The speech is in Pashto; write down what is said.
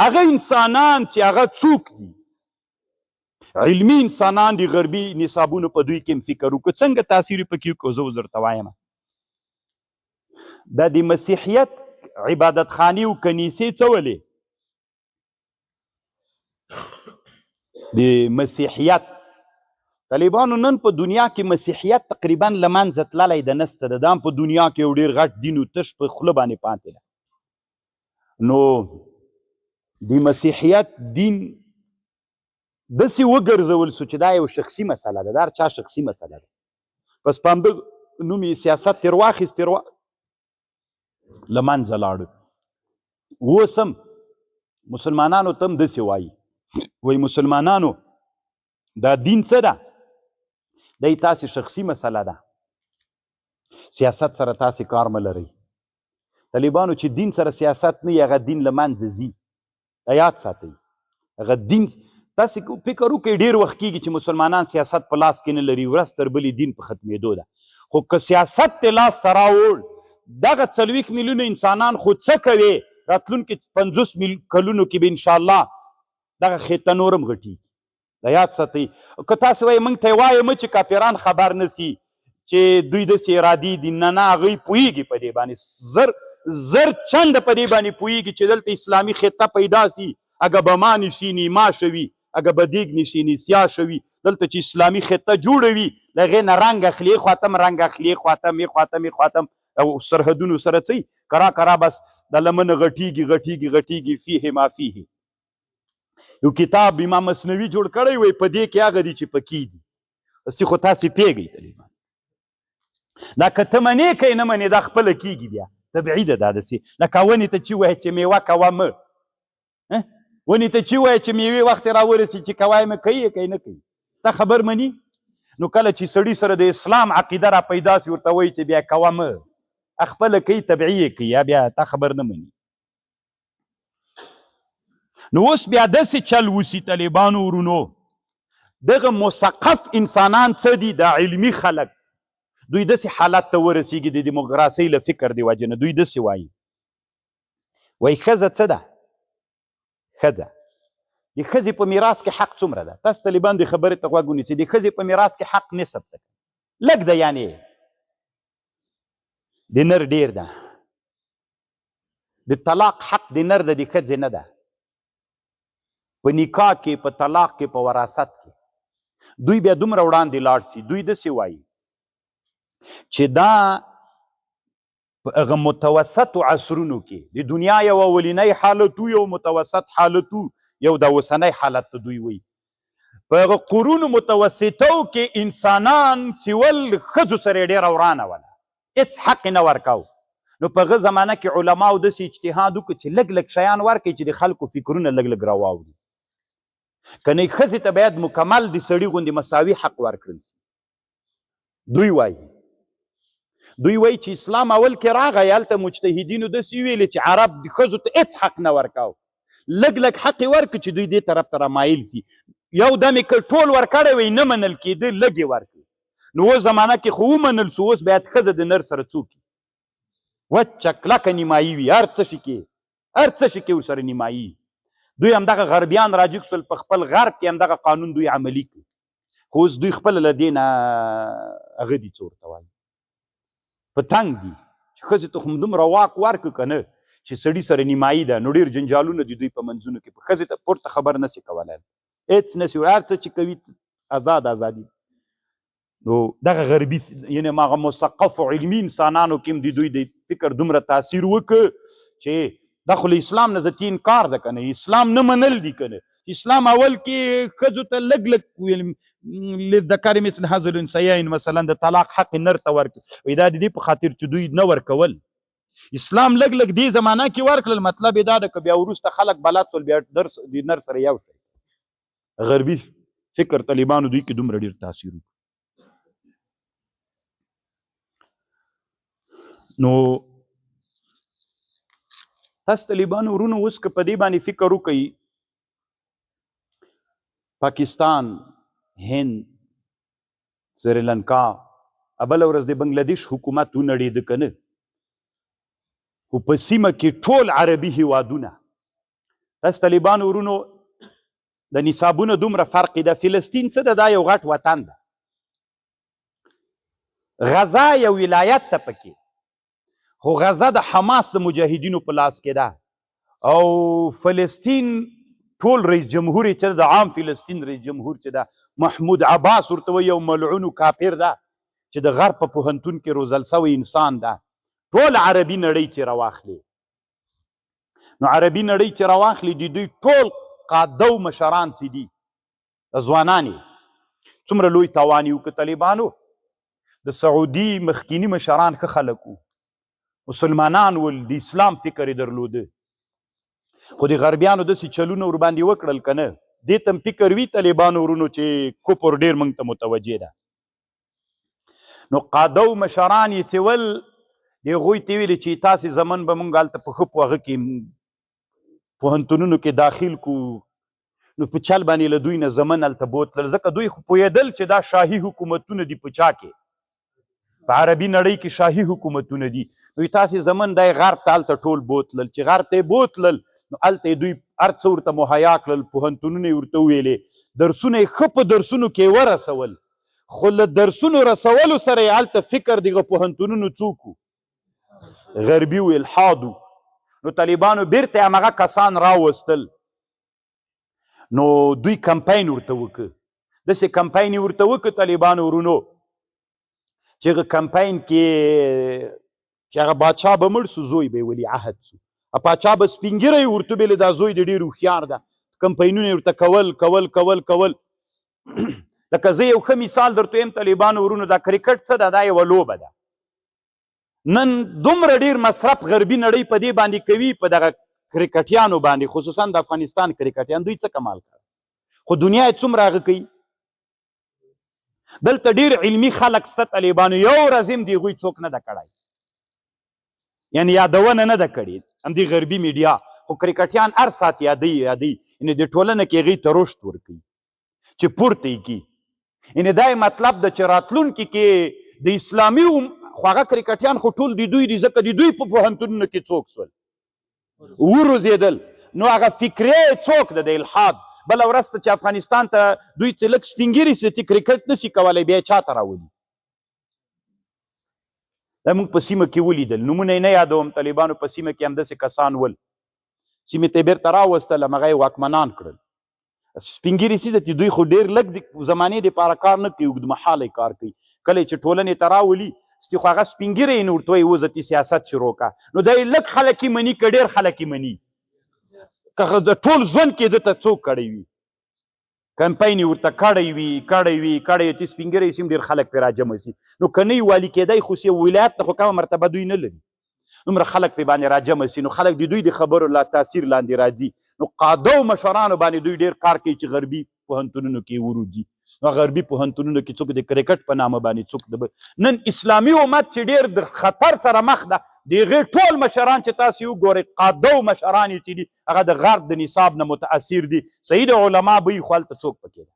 هغه انسانان چې هغه څوک دي علمي انسانان دي غربي نصابونو په دوی کې هم فکر وکړو څنګه تاثیر پکې وکړو زه اوس درته وایم دا د مسیحیت عبادت خانې او کنیسې څه ولې د مسیحیت طالبانو نن په دنیا کې مسیحیت تقریبا له منځه تللی ده نسته ده دا په دنیا کې یو ډېر غټ دین و تش په خوله باندې پاتې ده نو د مسیحیت دین داسې وګرځول سو چې دا یو شخصي مسله ده دا هر چا شخصي مسله ده بس په همده نوم یې سیاست تېر واخیست له منځه لاړو اوس هم مسلمانانو ته هم داسې وایي وایي مسلمانانو دا دین څه ده دی تاسې شخصي مسله ده سیاست سره تاسې کار مه لرئ طالبانو چې دین سره سیاست نه وي هغه دین له منځه ځي دا یاد ساتئ هغه دین تاسې فکر وکړئ ډېر وخت کېږي چې مسلمانان سیاست په لاس کې نه لري ورځ تر بلې دین په ختمېدو ده خو که سیاست ته لاس ته راوړ دغه 40 میلیونه انسانان خو څه کوي راتلونکي 50 کلونو کې به انشاءالله دغه خطه نور هم غټېږي دا یاد ساتئ که تاسې وایئ موږ ته یې وایم چې کافران خبر نه سي چې دوی داسې ارادي دي نه نه هغوی پوهېږي په دې باندې زر چنده په دې باندې پوهېږي چې دلته اسلامي خطه پیدا سي اگه به ما نشینی ماشه وي اگه به دیګ نشینی سیاشه وي دلته چې اسلامي خطه جوړه وي له هغې نه رنګ اخلي خواته رنګ اخلي خواته او سرحدونو سره څه کرا بس د لمنه غټېږي فیه ما فیه یو کتاب امام مثنوي جوړ کړی وی په دې کې هغه دي چې پکې دي اوس خو تاسې پوهېږئ طالبان دا که ته منې که یې نه منې دا خپله کېږي بیا طبیعي ده دا داسې لکه ونې ته چې ووایې چې میوه کوه مه ونې ته چې ووایې چې میوې وخت یې راورسي چې کوای مه کوي یې کوي نه کوي تا خبر مني نو کله چې سړي سره د اسلام عقیده را پیدا سي ورته وایي چې بیا کوه مه خپله کوي طبیعي یې کوي یا بیا تا خبر نه مني نو اوس بیا داسې چل وسي طالبانو ورونو دغه مثقف انسانان څه دي دا علمي خلک دوی داسې حالت ته ورسېږي د دیموکراسۍ له فکر د وجې نه دوی داسې وایي وایي ښځه څه ده ښځه د ښځې په میراث کې حق څومره ده تاسو طالبان د خبرې ته غوږ ونیسئ د ښځې په میراث کې حق نصف ده لږ ده یعنې د نر ډېر ده د طلاق حق د نر ده د ښځې نه ده په نکاح کې په طلاق کې په وراثت کې دوی بیا دومره وړاندې لاړ سي دوی داسې وایي چې دا په هغه متوسطو عصرونو کې د دنیا یو اولینی حالت یو متوسط حالت یو د اوسنی حالت ته دوی وایي په هغه قرونو متوسطو کې انسانان سیول ښځو سره یې ډېره ورانه وله هېڅ حق یې نه ورکاو نو په هغه زمانه کې علماو داسې اجتهاد وکړو چې لږ شیان ورکړي چې د خلکو فکرونه لږ راواوړي که نه ښځې ته باید مکمل د سړي غوندې مساوي حق ورکړل سي دوی وایي چې اسلام اول کې راغی هلته مجتهدینو داسې ویلې چې عرب د ښځو ته هېڅ حق نه ورکاو لږ حق یې ورکړي چې دوی دې طرف ته رامایل سي یو دم یې ټول ورکړی وی نه منل کېده لږ یې ورکړي نو اوس زمانه کې خو ومنل سو اوس باید ښځه د نر سره څوک وچه کلکه نیمایي وي هر څه شي کې ورسره نیمایي دوی همدغه غربیان راجګ شول په خپل غرب کې همدغه قانون دوی عملي کړي خو اوس دوی خپله له دې نه هغه دي څه ورته وایي په تنګ دي چې ښځې ته همدومره واک ورکړو که نه چې سړي سره نیمایي ده نو ډېر جنجالونه دي دوی په منځونو کې په ښځې ته پورته خبر نسي کولی هېڅ نسي هر څه چې کوي ازادي نو دغه غربي یعنې هغه مثقفو علمي انسانانو کې هم د دوی د فکر دومره تاثیر وکړ چې دا خو له اسلام نه ذاتي انکار ده که نه اسلام نه منل دي که نه اسلام اول کې ښځو ته لږ للذکر مثل حظ الانثیین مثلا د طلاق حق نر ته ورکړي وایي دا د دې په خاطر چې دوی نه ورکول اسلام لږ دې زمانه کې ورکړل مطلب یې دا ده که بیا وروسته خلک بلد شول بیا د نر سره یو شي غربي فکر طالبانو دوی کې دومره ډېر تاثیر وکړي نو تاسو طالبانو ورونو اوس که په دې باندې فکر وکړئ پاکستان هند سریلنکا بله ورځ د بنګلادیش حکومت ونړېده که نه خو په سیمه کې ټول عربي هیوادونه تاسو طالبانو ورونو د نصابونو دومره فرق دی. فلسطین څه ده؟ دا یو غټ وطن ده. غزه یو ولایت ته پکې، خو غزه د حماس د مجاهدینو په لاس کې ده. او فلسطین ټول رئیس جمهور چې د عام فلسطین رئیس جمهور چې ده محمود عباس ورته وایي یو ملعون کافر ده چې د غرب په پوهنتون کې روزل سوی انسان ده. ټول عربي نړۍ چې راواخلي، نو عربي نړۍ چې راواخلي د دوی ټول قاده و مشران چې دي ځوانان یې څومره لوی تاوان یې وکړ. طالبانو د سعودي مخکیني مشران ښه خلک وو، مسلمانان ول، د اسلام فکر یې درلوده، خو د غربیانو داسې چلونه ورباندې وکړل که نه، دې ته هم فکر وي طالبانو ورونو چې کفر ډېر موږ ته متوجه ده. نو قاده و مشران یې چې ول د هغوی ته ویلې چې تاسې زمن به موږ هلته په ښه هغه کې پوهنتونونو کې داخل کو، نو په چل باندې له دوی نه زمن هلته بوتلل، ځکه دوی خو پوهېدل چې دا شاهي حکومتونه دي په چا کې، په عربي نړۍ کې شاهي حکومتونه دي. نو تاسې زمن دی غرب ته هلته ټول بوتلل، چې غرب ته یې بوتلل نو هلته دوی هر څه ورته مهیا کړل، پوهنتونونه یې ورته وویلې، درسونه یې ښه په درسونو کې ورسول، خو له درسونو رسولو سره یې هلته فکر دغه پوهنتونونو څوک وو؟ غربي و، الحاد و. نو طالبانو بیرته همغه کسان راوستل، نو دوی کمپاین ورته وکړه. داسې کمپاین یې ورته وکړه طالبانو ورونو چې هغه کمپاین کې چې هغه باچا به مړ سو، زوی به یې ولي عهد سو، پاچا به سپین ږیری ورته ویلې دا زوی د ډېر هوښیار ده، کمپاینونه یې ورته کول. لکه زه یو ښه مثال درته وایم طالبانو ورونو، دا کرکټ څه ده؟ دا یوه لوبه ده. نن دومره ډېر مصرف غربي نړۍ په دې باندې کوي، په دغه کرکټیانو باندې، خصوصا د افغانستان کرکټیان. دوی څه کمال کوي؟ خو دنیا یې څومره هغه کوي. دلته ډېر علمي خلک شته طالبانو، یو ورځ هم د هغوی څوک نه ده کړی، یعنې یادونه نه ده کړې همدې غربي میډیا. خو کرکټیان هر ساعت یادوي، یعنې د ټولنه کې هغوی ته رشد ورکوي چې پورته یې کړي. یعنې دا یې مطلب ده چې راتلونکي کې د اسلامي خو هغه کرکټیان خو ټول د دوی دي، ځکه د دوی په پوهنتونونو کې څوک سول وروزېدل، نو هغه فکرې څوک ده د الحاد. بله ورځ ته چې افغانستان ته دوی چې لږ سپین ږیري سي کرکټ نسي کولی، بیا یې چا ته راولي؟ دا موږ په سیمه کې ولیدل، نومونه یې نه یادوم، طالبانو په سیمه کې همداسې کسان ول، سیمې ته یې بیرته راوستل، همغه یې واکمنان کړل. سپین ږیري سي چې دوی خو ډېر لږ د زمانې دپاره کار نه کوي، اوږدمهاله یې کار کوي. کله چې ټولنې ته راولي خو هغه سپین ږیری یې نو ورته وایي وزتي سیاست شروع کړه، نو دا یې لږ خلک یې مني که ډېر خلک یې مني؟ که د ټول ژوند کې ده ته څوک کړی وي کمپاین یې ورته کړی وي چې سپین ږیری سي هم ډېر خلک پرې راجمع سي. نو که نه یې والي کېدی، خو یو ولایت ته خو کومه مرتبه دوی نه لري، دومره خلک پرې باندې راجمع سي، نو خلک د دوی د خبرو لا تاثیر لاندې راځي. نو قاده و مشرانو باندې دوی ډېر کار کوي چې غربي پوهنتونونو کې وروځي. نو غربي پوهنتونونو کې څوک د کرکټ په نامه باندې څوک د نن اسلامي امت چې ډېر د خطر سره مخ ده، د هغې ټول مشران چې تاسې وګورئ قاده و مشران یې چې دي هغه د غرب د نصاب نه متاثر دي. صحیح د علما به وي، خو هلته څوک پکې ده